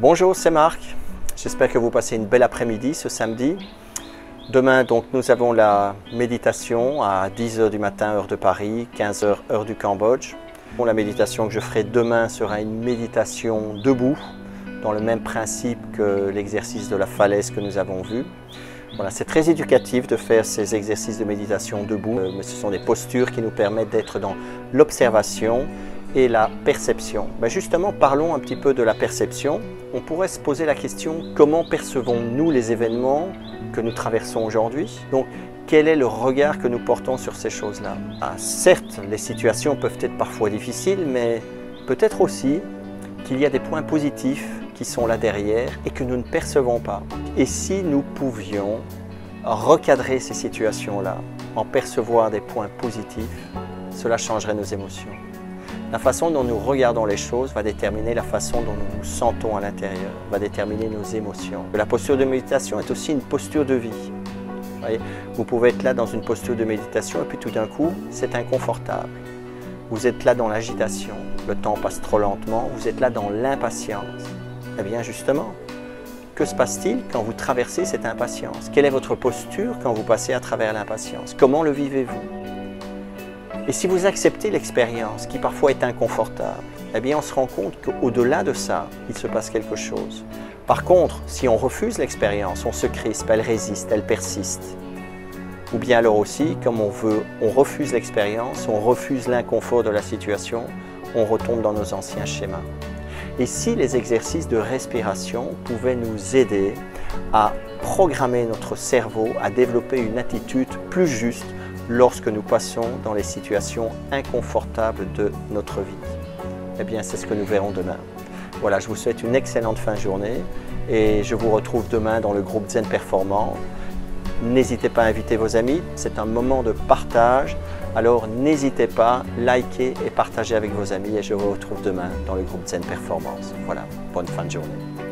Bonjour, c'est Marc. J'espère que vous passez une belle après-midi ce samedi. Demain, donc, nous avons la méditation à 10 h du matin, heure de Paris, 15 h, heure du Cambodge. La méditation que je ferai demain sera une méditation debout, dans le même principe que l'exercice de la falaise que nous avons vu. Voilà, c'est très éducatif de faire ces exercices de méditation debout, mais ce sont des postures qui nous permettent d'être dans l'observation et la perception. Justement, parlons un petit peu de la perception. On pourrait se poser la question, comment percevons-nous les événements que nous traversons aujourd'hui? Donc, quel est le regard que nous portons sur ces choses-là? Certes, les situations peuvent être parfois difficiles, mais peut-être aussi qu'il y a des points positifs qui sont là derrière et que nous ne percevons pas. Et si nous pouvions recadrer ces situations-là, en percevoir des points positifs, cela changerait nos émotions. La façon dont nous regardons les choses va déterminer la façon dont nous nous sentons à l'intérieur, va déterminer nos émotions. La posture de méditation est aussi une posture de vie. Vous pouvez être là dans une posture de méditation et puis tout d'un coup, c'est inconfortable. Vous êtes là dans l'agitation, le temps passe trop lentement, vous êtes là dans l'impatience. Eh bien justement, que se passe-t-il quand vous traversez cette impatience? Quelle est votre posture quand vous passez à travers l'impatience? Comment le vivez-vous? Et si vous acceptez l'expérience, qui parfois est inconfortable, eh bien on se rend compte qu'au-delà de ça, il se passe quelque chose. Par contre, si on refuse l'expérience, on se crispe, elle résiste, elle persiste. Ou bien alors aussi, comme on refuse l'expérience, on refuse l'inconfort de la situation, on retombe dans nos anciens schémas. Et si les exercices de respiration pouvaient nous aider à programmer notre cerveau, à développer une attitude plus juste lorsque nous passons dans les situations inconfortables de notre vie? Eh bien, c'est ce que nous verrons demain. Voilà, je vous souhaite une excellente fin de journée et je vous retrouve demain dans le groupe Zen Performant. N'hésitez pas à inviter vos amis, c'est un moment de partage, alors n'hésitez pas, likez et partagez avec vos amis et je vous retrouve demain dans le groupe Zen Performance. Voilà, bonne fin de journée.